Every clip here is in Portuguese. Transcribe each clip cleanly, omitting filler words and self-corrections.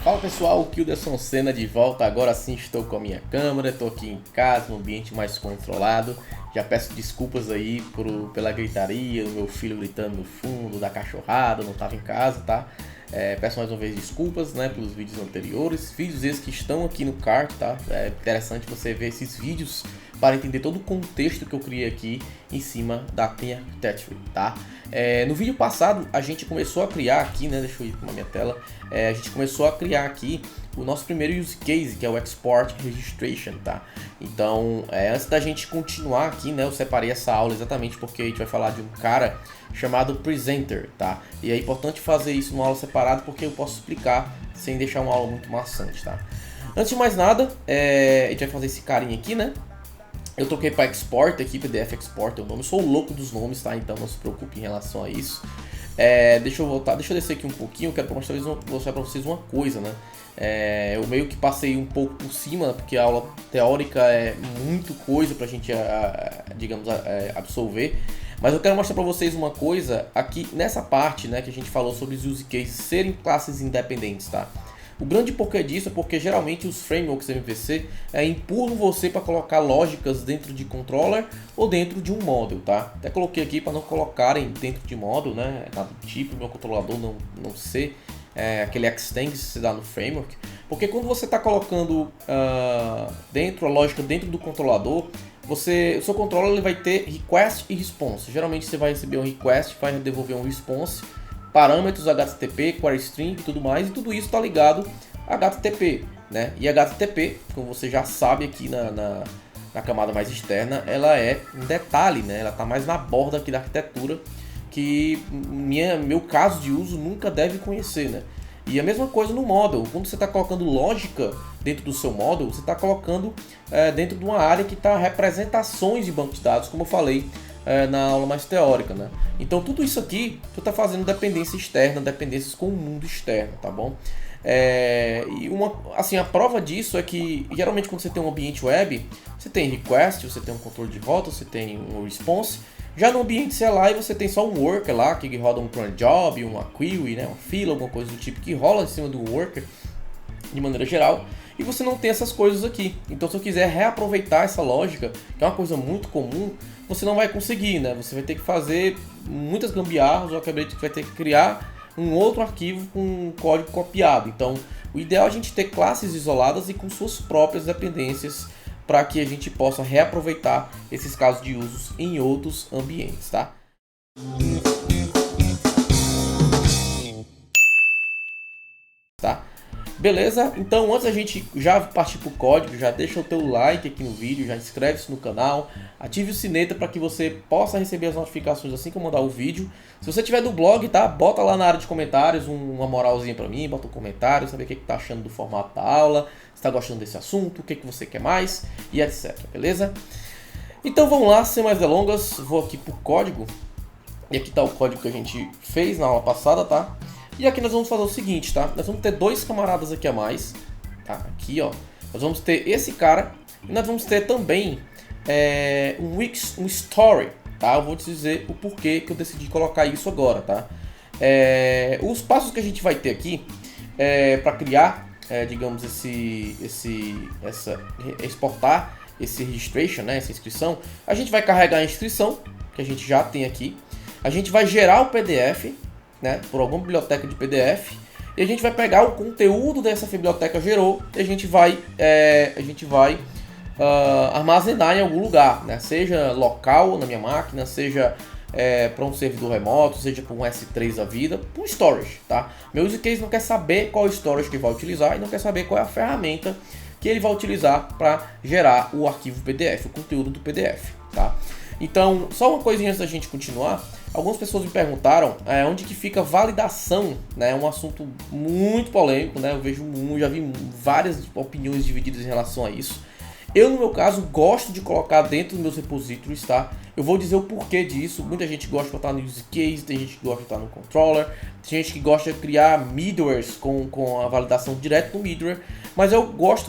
Fala pessoal, o Kilderson Senna de volta. Agora sim estou com a minha câmera, estou aqui em casa, num ambiente mais controlado. Já peço desculpas aí pela gritaria, do meu filho gritando no fundo, da cachorrada, não estava em casa, tá? Peço mais uma vez desculpas, né, pelos vídeos anteriores, vídeos esses que estão aqui no card, tá? É interessante você ver esses vídeos para entender todo o contexto que eu criei aqui em cima da Theme Architecture, tá? No vídeo passado a gente começou a criar aqui, né, deixa eu ir na minha tela, a gente começou a criar aqui o nosso primeiro use case, que é o Export Registration, tá? Então, antes da gente continuar aqui, né, eu separei essa aula exatamente porque a gente vai falar de um cara chamado Presenter, tá? E é importante fazer isso numa aula separada porque eu posso explicar sem deixar uma aula muito maçante, tá? Antes de mais nada, a gente vai fazer esse carinha aqui, né? Eu troquei para Export aqui, PDF Export é o nome. Eu sou o louco dos nomes, tá? Então não se preocupe em relação a isso. Deixa eu voltar, deixa eu descer aqui um pouquinho. Eu quero mostrar para vocês uma coisa, né? Eu meio que passei um pouco por cima, porque a aula teórica é muito coisa pra gente, digamos, absorver. Mas eu quero mostrar para vocês uma coisa aqui nessa parte, né? Que a gente falou sobre os use cases serem classes independentes, tá? O grande porquê disso é porque geralmente os frameworks MVC empurram você para colocar lógicas dentro de controller ou dentro de um model, tá? Até coloquei aqui para não colocarem dentro de model, né? Nada do tipo, meu controlador não ser aquele extend que se dá no framework. Porque quando você está colocando a lógica dentro do controlador, o seu controller ele vai ter request e response. Geralmente você vai receber um request, vai devolver um response, parâmetros HTTP, query string e tudo mais, e tudo isso está ligado a HTTP, né? E HTTP, como você já sabe aqui na camada mais externa, ela é em detalhe, né? Ela está mais na borda aqui da arquitetura, que meu caso de uso nunca deve conhecer, né? E a mesma coisa no model, quando você está colocando lógica dentro do seu model, você está colocando dentro de uma área que está representações de banco de dados, como eu falei na aula mais teórica, né? Então tudo isso aqui tu está fazendo dependência externa, dependências com o mundo externo, tá bom? E a prova disso é que geralmente quando você tem um ambiente web, você tem request, você tem um controle de rota, você tem um response. Já no ambiente CLI você tem só um worker lá que roda um cron job, uma query, né, uma fila, alguma coisa do tipo que rola em cima do worker de maneira geral. E você não tem essas coisas aqui. Então se eu quiser reaproveitar essa lógica, que é uma coisa muito comum, você não vai conseguir, né? Você vai ter que fazer muitas gambiarras, ou acabei de vai ter que criar um outro arquivo com um código copiado. Então o ideal é a gente ter classes isoladas e com suas próprias dependências para que a gente possa reaproveitar esses casos de usos em outros ambientes, tá? Beleza? Então antes da gente já partir para o código, já deixa o teu like aqui no vídeo, já inscreve-se no canal, ative o sininho para que você possa receber as notificações assim que eu mandar o vídeo. Se você tiver do blog, tá? Bota lá na área de comentários uma moralzinha para mim, bota um comentário, saber o que tá achando do formato da aula, se está gostando desse assunto, o que você quer mais e etc, beleza? Então vamos lá, sem mais delongas, vou aqui para o código, e aqui está o código que a gente fez na aula passada, tá? E aqui nós vamos fazer o seguinte, tá? Nós vamos ter dois camaradas aqui a mais, tá? Aqui, ó, nós vamos ter esse cara e nós vamos ter também um story, tá? Eu vou te dizer o porquê que eu decidi colocar isso agora, tá? Os passos que a gente vai ter aqui para criar, digamos, exportar esse registration, né? Essa inscrição, a gente vai carregar a inscrição que a gente já tem aqui, a gente vai gerar o PDF, né, por alguma biblioteca de PDF, e a gente vai pegar o conteúdo dessa biblioteca gerou e a gente vai armazenar em algum lugar, né, seja local na minha máquina, seja para um servidor remoto, seja para um S3 da vida, para um storage, tá? Meu use case não quer saber qual storage que vai utilizar e não quer saber qual é a ferramenta que ele vai utilizar para gerar o arquivo PDF, o conteúdo do PDF, tá? Então, só uma coisinha antes da gente continuar. Algumas pessoas me perguntaram onde que fica validação, né? É um assunto muito polêmico, né? Eu já vi várias opiniões divididas em relação a isso. Eu, no meu caso, gosto de colocar dentro dos meus repositórios, tá? Eu vou dizer o porquê disso. Muita gente gosta de botar no use case, tem gente que gosta de botar no controller, tem gente que gosta de criar middlewares com a validação direto no middleware, mas eu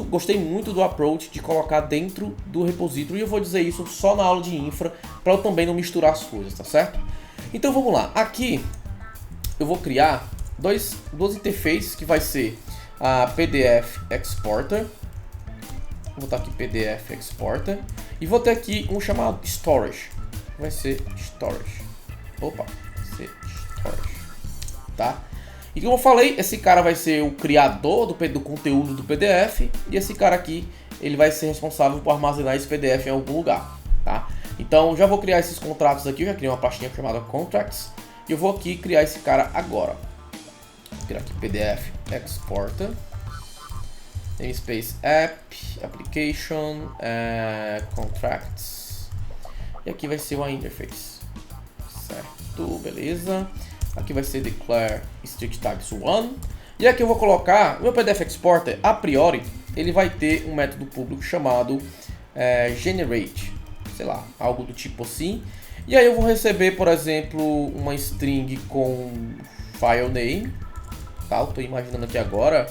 gostei muito do approach de colocar dentro do repositório, e eu vou dizer isso só na aula de infra, para eu também não misturar as coisas, tá certo? Então vamos lá. Aqui eu vou criar duas interfaces que vai ser a PDF Exporter. Vou botar aqui PDF Exporter. E vou ter aqui um chamado Storage. Vai ser Storage. Opa, vai ser Storage. Tá? E como eu falei, esse cara vai ser o criador do conteúdo do PDF. E esse cara aqui, ele vai ser responsável por armazenar esse PDF em algum lugar. Tá? Então já vou criar esses contratos aqui. Eu já criei uma pastinha chamada Contracts. E eu vou aqui criar esse cara agora. Vou criar aqui PDF Exporter. Namespace App, Application, Contracts. E aqui vai ser uma interface. Certo, beleza. Aqui vai ser Declare Strict Types 1. E aqui eu vou colocar, o meu PDF Exporter, a priori, ele vai ter um método público chamado Generate. Sei lá, algo do tipo assim. E aí eu vou receber, por exemplo, uma string com file name. Tá, eu tô imaginando aqui agora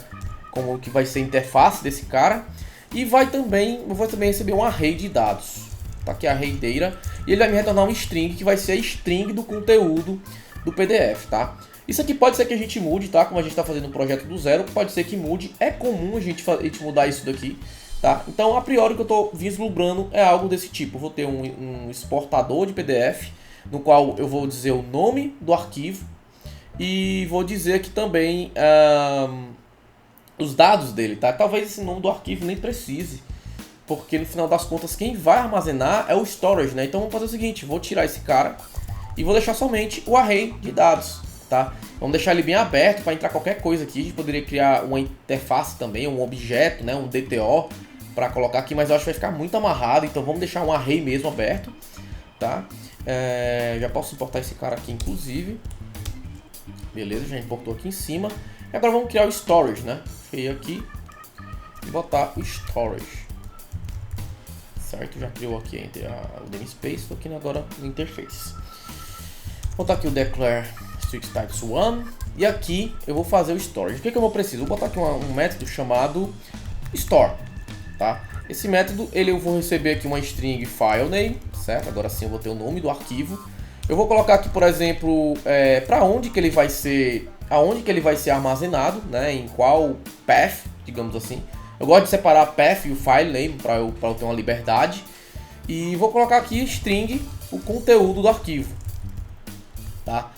como que vai ser a interface desse cara. E eu vou também receber um array de dados. Tá aqui a array data. E ele vai me retornar um string que vai ser a string do conteúdo do PDF, tá? Isso aqui pode ser que a gente mude, tá? Como a gente está fazendo um projeto do zero, pode ser que mude. É comum a gente mudar isso daqui, tá? Então, a priori, o que eu estou vislumbrando é algo desse tipo. Eu vou ter um exportador de PDF, no qual eu vou dizer o nome do arquivo e vou dizer aqui também os dados dele, tá? Talvez esse nome do arquivo nem precise, porque no final das contas quem vai armazenar é o storage, né? Então vamos fazer o seguinte, vou tirar esse cara e vou deixar somente o array de dados, tá? Vamos deixar ele bem aberto para entrar qualquer coisa aqui. A gente poderia criar uma interface também, um objeto, né? Um DTO para colocar aqui, mas eu acho que vai ficar muito amarrado, então vamos deixar um array mesmo aberto, tá? Já posso importar esse cara aqui, inclusive. Beleza, já importou aqui em cima. E agora vamos criar o storage, né? Criei aqui e botar o storage. Certo, já criou aqui o namespace, estou aqui agora no interface. Vou botar aqui o declare strict types 1 e aqui eu vou fazer o storage. O que eu vou precisar? Vou botar aqui um método chamado store, tá? Esse método eu vou receber aqui uma string file name, certo? Agora sim eu vou ter o nome do arquivo. Eu vou colocar aqui, por exemplo, para onde que ele vai ser, aonde que ele vai ser armazenado, né? Em qual path, digamos assim. Eu gosto de separar path e o file name para eu ter uma liberdade. E vou colocar aqui string, o conteúdo do arquivo. Tá?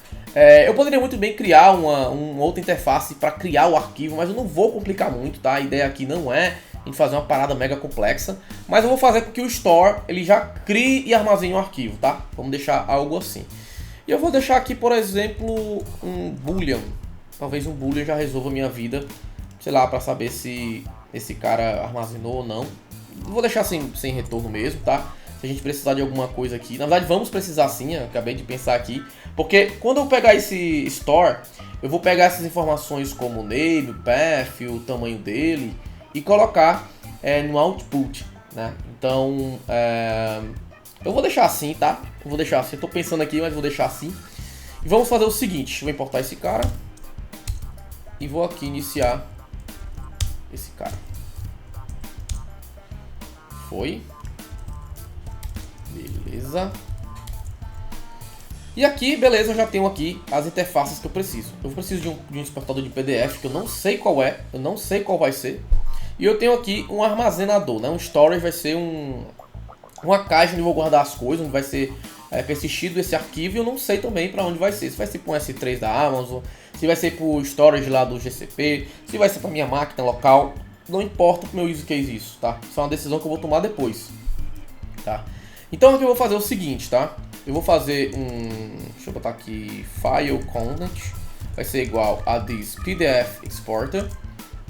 Eu poderia muito bem criar uma outra interface para criar o arquivo, mas eu não vou complicar muito, tá? A ideia aqui não é a gente fazer uma parada mega complexa, mas eu vou fazer com que o store ele já crie e armazene um arquivo, tá? Vamos deixar algo assim. E eu vou deixar aqui, por exemplo, um boolean. Talvez um boolean já resolva a minha vida, sei lá, para saber se esse cara armazenou ou não. Vou deixar sem retorno mesmo, tá? Se a gente precisar de alguma coisa aqui, na verdade vamos precisar sim, eu acabei de pensar aqui, porque quando eu pegar esse store, eu vou pegar essas informações como o name, o path, o tamanho dele e colocar no output, né? Então, eu vou deixar assim, tá? Eu vou deixar assim, eu tô pensando aqui, mas vou deixar assim. E vamos fazer o seguinte, vou importar esse cara e vou aqui iniciar esse cara. Foi. Beleza. E aqui, beleza, eu já tenho aqui as interfaces que eu preciso. Eu preciso de um exportador de PDF, que eu não sei qual é, eu não sei qual vai ser. E eu tenho aqui um armazenador, né? Um storage vai ser uma caixa onde eu vou guardar as coisas, onde vai ser persistido esse arquivo. E eu não sei também para onde vai ser. Se vai ser para um S3 da Amazon, se vai ser para o storage lá do GCP, se vai ser para minha máquina local. Não importa pro meu use case isso, tá? Isso é uma decisão que eu vou tomar depois, tá? Então aqui eu vou fazer o seguinte, tá? Eu vou fazer deixa eu botar aqui, file content, vai ser igual a this PDF exporter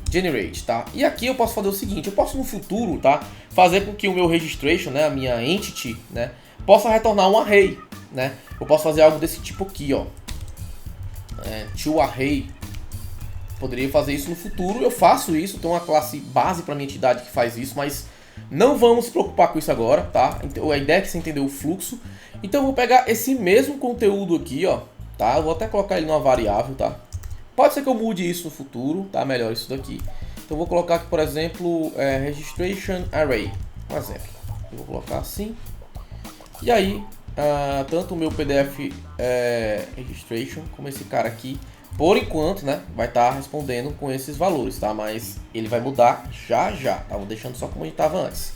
generate, tá? E aqui eu posso fazer o seguinte, eu posso no futuro, tá? Fazer com que o meu registration, né, a minha entity, né, possa retornar um array, né? Eu posso fazer algo desse tipo aqui, ó, to array. Poderia fazer isso no futuro, eu faço isso, tenho uma classe base para minha entidade que faz isso, mas não vamos se preocupar com isso agora, tá? Então, a ideia é que você entendeu o fluxo. Então eu vou pegar esse mesmo conteúdo aqui, ó, tá? Eu vou até colocar ele numa variável, tá? Pode ser que eu mude isso no futuro, tá? Melhor isso daqui. Então eu vou colocar aqui, por exemplo, registration array, um exemplo. Eu vou colocar assim. E aí, tanto o meu PDF registration como esse cara aqui por enquanto, né, vai estar respondendo com esses valores, tá? Mas ele vai mudar já já, tá? Vou deixando só como a gente estava antes.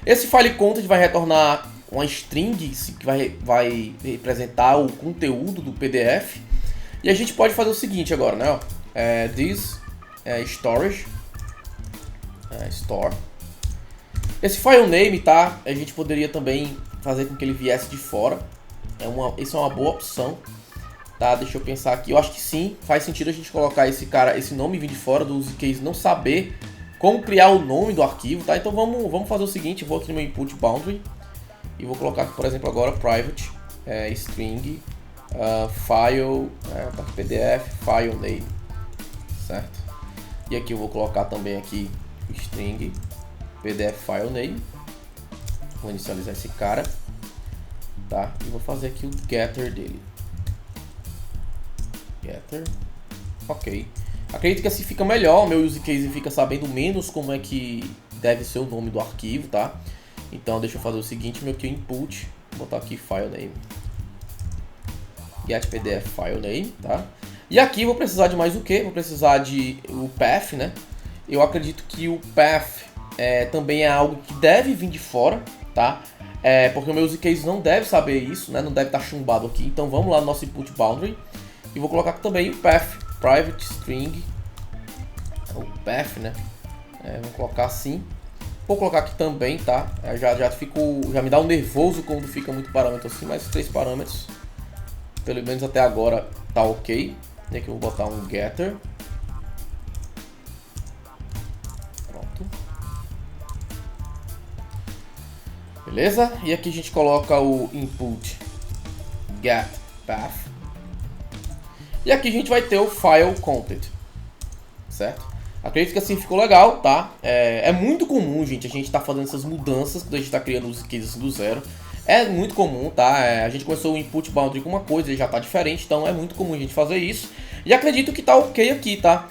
Esse file content vai retornar uma string que vai representar o conteúdo do PDF. E a gente pode fazer o seguinte agora, né? This storage store. Esse file name, tá? A gente poderia também fazer com que ele viesse de fora. Isso é uma boa opção. Tá, deixa eu pensar aqui. Eu acho que sim, faz sentido a gente colocar esse nome vir de fora do use case não saber como criar o nome do arquivo, tá? Então vamos fazer o seguinte, eu vou aqui no meu input boundary e vou colocar aqui, por exemplo, agora private string file PDF file name, certo? E aqui eu vou colocar também aqui string PDF file name. Vou inicializar esse cara, tá? E vou fazer aqui o getter dele. Getter. Ok. Acredito que assim fica melhor, meu use case fica sabendo menos como é que deve ser o nome do arquivo, tá? Então deixa eu fazer o seguinte, meu input, vou botar aqui file name. Get PDF file name, tá? E aqui vou precisar de mais o que? Vou precisar de o path, né? Eu acredito que o path também é algo que deve vir de fora, tá? Porque o meu use case não deve saber isso, né? Não deve estar chumbado aqui. Então vamos lá no nosso input boundary. E vou colocar aqui também o path, private string, o path, né? Vou colocar assim. Vou colocar aqui também, tá? Já me dá um nervoso quando fica muito parâmetro assim, mas 3 parâmetros, pelo menos até agora, tá ok. E aqui eu vou botar um getter. Pronto. Beleza? E aqui a gente coloca o input get path. E aqui a gente vai ter o file content, certo? Acredito que assim ficou legal, tá? É muito comum, gente, a gente tá fazendo essas mudanças quando a gente tá criando os cases do zero. É muito comum, tá? A gente começou o input boundary com uma coisa, ele já tá diferente, então é muito comum a gente fazer isso. E acredito que tá ok aqui, tá?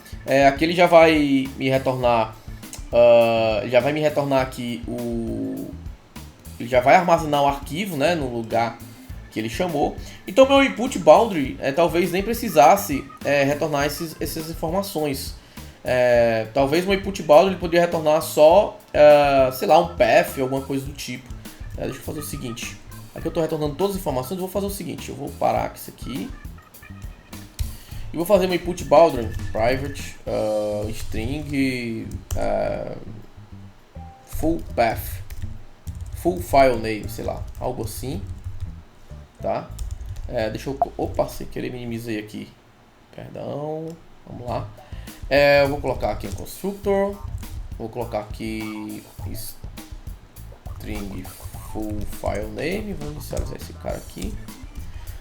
Aqui ele já vai me retornar, aqui ele já vai armazenar o arquivo, né, no lugar que ele chamou. Então meu input boundary talvez nem precisasse retornar essas informações. Talvez meu input boundary ele poderia retornar só, sei lá, um path, alguma coisa do tipo. Deixa eu fazer o seguinte. Aqui eu estou retornando todas as informações. Eu vou fazer o seguinte. Eu vou parar com isso aqui. E vou fazer meu input boundary private string full path full file name, sei lá, algo assim. Tá? Deixa eu... Opa, sem querer minimizei aqui. Perdão. Vamos lá. Eu vou colocar aqui um constructor. Vou colocar aqui string full file name. Vou inicializar esse cara aqui.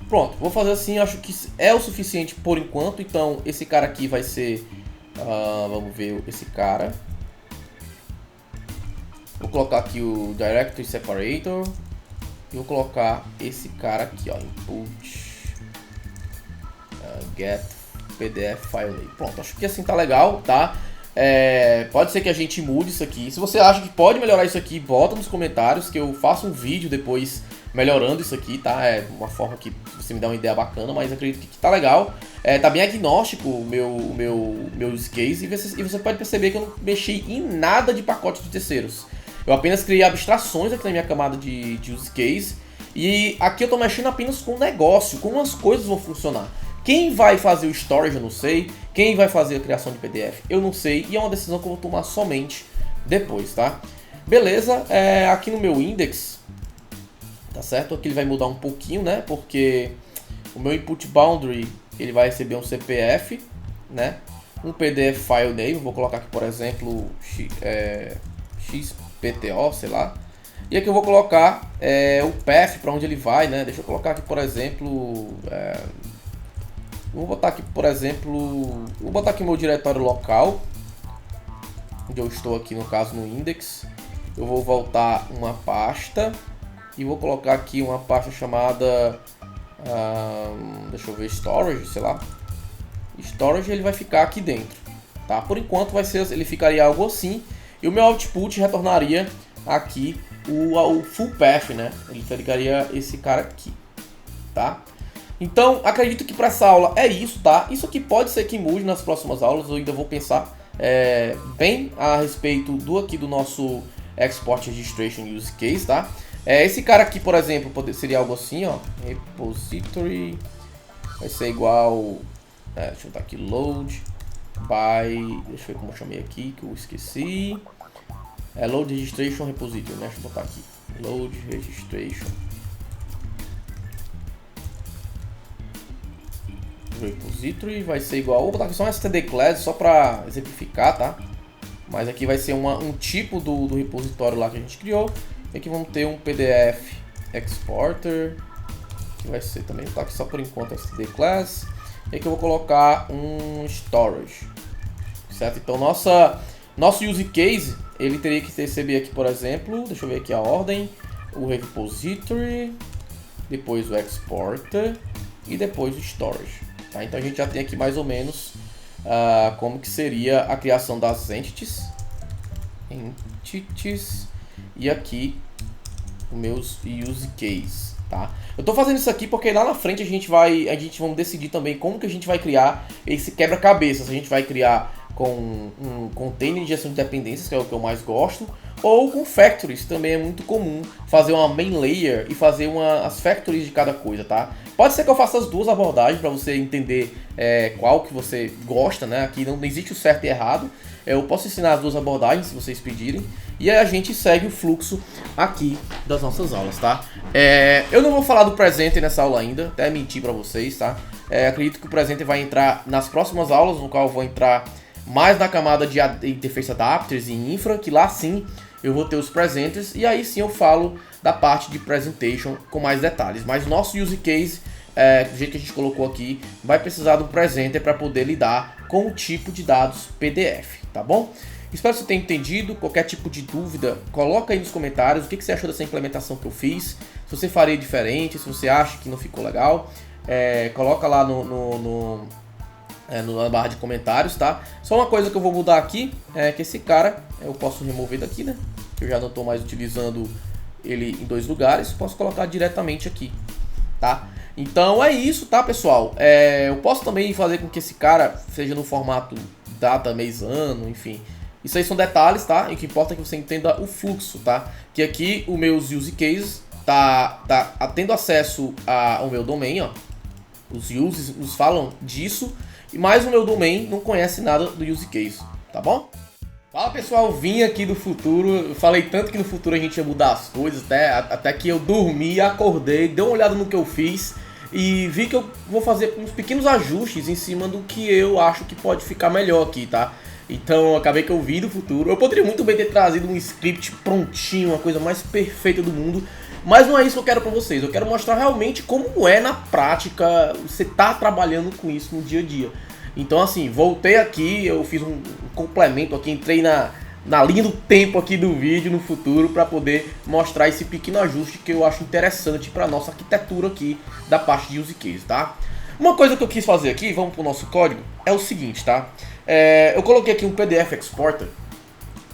Pronto, vou fazer assim. Acho que é o suficiente por enquanto. Então esse cara aqui vai ser... vamos ver esse cara. Vou colocar aqui o directory separator. E vou colocar esse cara aqui, ó, input get PDF file name. Pronto, acho que assim tá legal, tá? Pode ser que a gente mude isso aqui. Se você acha que pode melhorar isso aqui, bota nos comentários que eu faço um vídeo depois melhorando isso aqui, tá? Uma forma que você me dá uma ideia bacana, mas acredito que tá legal. Tá bem agnóstico o meu use case e você pode perceber que eu não mexi em nada de pacote de terceiros. Eu apenas criei abstrações aqui na minha camada de use case. E aqui eu estou mexendo apenas com o negócio, como as coisas vão funcionar. Quem vai fazer o storage eu não sei. Quem vai fazer a criação de PDF eu não sei. E é uma decisão que eu vou tomar somente depois, tá? Beleza, aqui no meu index, tá certo? Aqui ele vai mudar um pouquinho, né? Porque o meu input boundary ele vai receber um CPF, né? Um PDF file name, vou colocar aqui por exemplo XPTO, sei lá. E aqui eu vou colocar o path para onde ele vai, né? Deixa eu colocar aqui por exemplo, vou botar aqui por exemplo, vou botar aqui meu diretório local, onde eu estou aqui no caso no index. Eu vou voltar uma pasta e vou colocar aqui uma pasta chamada, deixa eu ver, storage, sei lá. Storage ele vai ficar aqui dentro, tá? Por enquanto vai ser, ele ficaria algo assim. E o meu output retornaria aqui o full path, né? Ele ficaria esse cara aqui, tá? Então, acredito que para essa aula é isso, tá? Isso aqui pode ser que mude nas próximas aulas, eu ainda vou pensar bem a respeito do nosso Export Registration Use Case, tá? Esse cara aqui, por exemplo, seria algo assim, ó, repository, vai ser igual, deixa eu botar aqui, load by, deixa eu ver como eu chamei aqui, que eu esqueci, load registration repository, né? Deixa eu botar aqui, load registration repository, vai ser igual, vou botar aqui só um std class, só para exemplificar, tá? Mas aqui vai ser um tipo do repositório lá que a gente criou. E aqui vamos ter um PDF exporter, que vai ser também, vou botar aqui só por enquanto std class. E aqui eu vou colocar um storage, certo? Então nosso use case, ele teria que receber aqui, por exemplo, deixa eu ver aqui a ordem, o repository, depois o exporter e depois o storage. Tá? Então a gente já tem aqui mais ou menos como que seria a criação das entities e aqui os meus use case, tá? Eu tô fazendo isso aqui porque lá na frente a gente vamos decidir também como que a gente vai criar esse quebra-cabeça. Se a gente vai criar com um container de gestão de dependências, que é o que eu mais gosto, ou com factories, também é muito comum fazer uma main layer e fazer as factories de cada coisa, tá? Pode ser que eu faça as duas abordagens para você entender qual que você gosta, né? Aqui não existe o certo e errado. Eu posso ensinar as duas abordagens se vocês pedirem. E aí a gente segue o fluxo aqui das nossas aulas, tá? Eu não vou falar do Presenter nessa aula ainda, até mentir para vocês, tá? Acredito que o Presenter vai entrar nas próximas aulas, no qual eu vou entrar mais na camada de interface adapters e infra, que lá sim eu vou ter os presenters, e aí sim eu falo da parte de presentation com mais detalhes. Mas nosso use case, do jeito que a gente colocou aqui, vai precisar do presenter para poder lidar com o tipo de dados PDF, tá bom? Espero que você tenha entendido. Qualquer tipo de dúvida, coloca aí nos comentários o que você achou dessa implementação que eu fiz, se você faria diferente, se você acha que não ficou legal, coloca lá na barra de comentários, tá? Só uma coisa que eu vou mudar aqui é que esse cara, eu posso remover daqui, né? Eu já não estou mais utilizando ele em dois lugares, posso colocar diretamente aqui, tá? Então é isso, tá, pessoal? Eu posso também fazer com que esse cara seja no formato data, mês, ano, enfim. Isso aí são detalhes, tá? E o que importa é que você entenda o fluxo, tá? Que aqui os meus use cases tá tendo acesso ao meu domain, ó. Os uses nos falam disso. Mas o meu domain não conhece nada do use case, tá bom? Fala pessoal, vim aqui do futuro. Eu falei tanto que no futuro a gente ia mudar as coisas, até que eu dormi, acordei, dei uma olhada no que eu fiz e vi que eu vou fazer uns pequenos ajustes em cima do que eu acho que pode ficar melhor aqui, tá? Então acabei que eu vi do futuro. Eu poderia muito bem ter trazido um script prontinho, uma coisa mais perfeita do mundo, mas não é isso que eu quero pra vocês. Eu quero mostrar realmente como é na prática você tá trabalhando com isso no dia a dia. Então assim, voltei aqui, eu fiz um complemento aqui, entrei na linha do tempo aqui do vídeo no futuro para poder mostrar esse pequeno ajuste que eu acho interessante para nossa arquitetura aqui da parte de use case, tá? Uma coisa que eu quis fazer aqui, vamos pro nosso código, é o seguinte, tá? Eu coloquei aqui um PDF exporter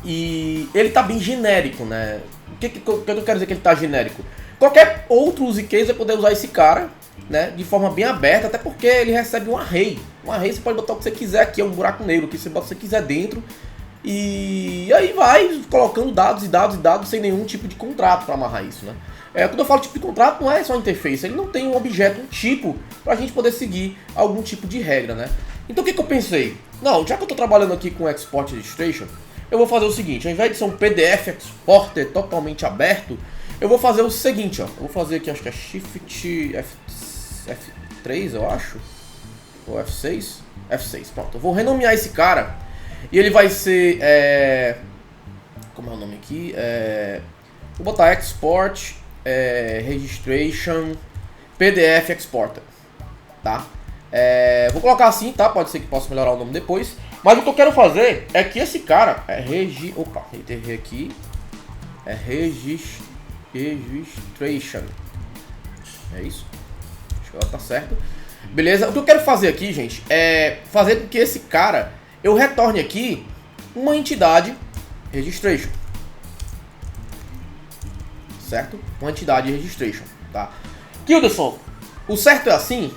e ele tá bem genérico, né? O que eu quero dizer que ele tá genérico? Qualquer outro use case vai poder usar esse cara, né, de forma bem aberta, até porque ele recebe um array. Um array você pode botar o que você quiser aqui, é um buraco negro que você bota o que você quiser dentro. E aí vai colocando dados e dados e dados sem nenhum tipo de contrato para amarrar isso, né? Quando eu falo tipo de contrato, não é só interface, ele não tem um objeto, um tipo, para a gente poder seguir algum tipo de regra, né? Então o que eu pensei? Não, já que eu estou trabalhando aqui com Export Registration, eu vou fazer o seguinte, ao invés de ser um PDF Exporter totalmente aberto, eu vou fazer o seguinte, ó. Eu vou fazer aqui, acho que é Shift F3, eu acho, ou F6? F6, pronto. Eu vou renomear esse cara e ele vai ser, como é o nome aqui? Vou botar Export Registration PDF Exporter, tá? Vou colocar assim, tá? Pode ser que possa melhorar o nome depois. Mas o que eu quero fazer é que esse cara Opa, errei aqui. Registration. É isso? Acho que ela tá certo. Beleza? O que eu quero fazer aqui, gente, é fazer com que esse cara eu retorne aqui uma entidade registration. Certo? Uma entidade registration, tá? Kilderson, O certo é assim?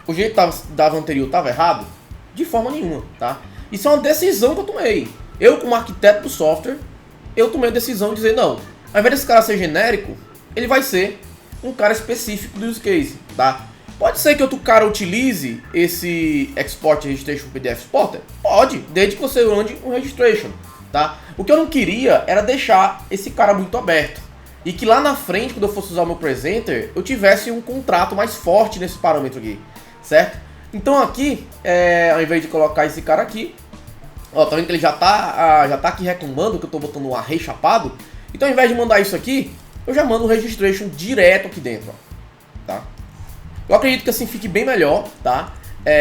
O jeito que dava anterior estava errado? De forma nenhuma, tá? Isso é uma decisão que eu tomei. Eu, como arquiteto do software, eu tomei a decisão de dizer, não, ao invés desse cara ser genérico, ele vai ser um cara específico do use case, tá? Pode ser que outro cara utilize esse Export Registration PDF Exporter? Pode, desde que você ande um Registration, tá? O que eu não queria era deixar esse cara muito aberto. E que lá na frente, quando eu fosse usar o meu Presenter, eu tivesse um contrato mais forte nesse parâmetro aqui, certo? Então aqui, ao invés de colocar esse cara aqui, ó, tá vendo que ele já tá aqui reclamando que eu tô botando um array chapado? Então ao invés de mandar isso aqui, eu já mando o Registration direto aqui dentro, ó, tá? Eu acredito que assim fique bem melhor, tá?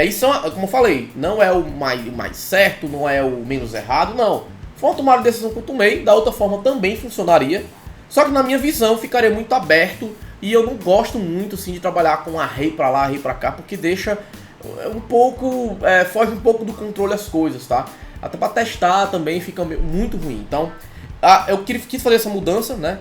Isso, como eu falei, não é o mais certo, não é o menos errado, não. Foi uma tomada de decisão que eu tomei, da outra forma também funcionaria. Só que na minha visão ficaria muito aberto e eu não gosto muito assim, de trabalhar com array pra lá, array pra cá, porque deixa um pouco, foge um pouco do controle as coisas, tá? Até pra testar também fica muito ruim. Então, eu quis fazer essa mudança, né?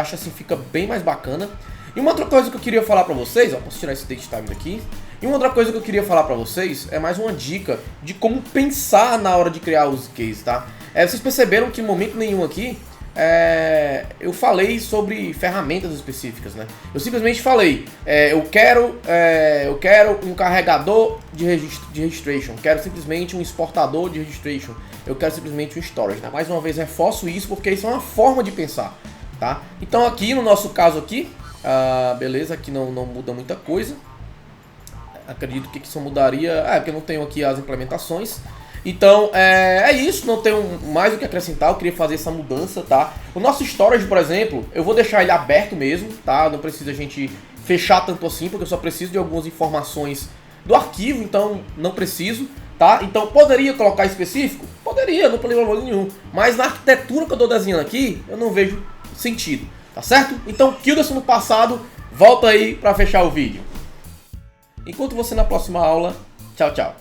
Acho assim fica bem mais bacana. E uma outra coisa que eu queria falar pra vocês, ó, posso tirar esse date time daqui. E uma outra coisa que eu queria falar pra vocês é mais uma dica de como pensar na hora de criar os case, tá? Vocês perceberam que em momento nenhum aqui eu falei sobre ferramentas específicas, né? Eu simplesmente falei, eu quero um carregador de registration, quero simplesmente um exportador de registration, eu quero simplesmente um storage, né? Mais uma vez reforço isso porque isso é uma forma de pensar, tá? Então aqui no nosso caso aqui, beleza, aqui não muda muita coisa. Acredito que isso mudaria, porque eu não tenho aqui as implementações. Então, é isso, não tenho mais o que acrescentar, eu queria fazer essa mudança, tá? O nosso storage, por exemplo, eu vou deixar ele aberto mesmo, tá? Não precisa a gente fechar tanto assim, porque eu só preciso de algumas informações do arquivo, então não preciso, tá? Então, poderia colocar específico? Poderia, não tem problema nenhum. Mas na arquitetura que eu estou desenhando aqui, eu não vejo sentido, tá certo? Então, Kilderson no passado, volta aí para fechar o vídeo. Enquanto você na próxima aula, tchau, tchau.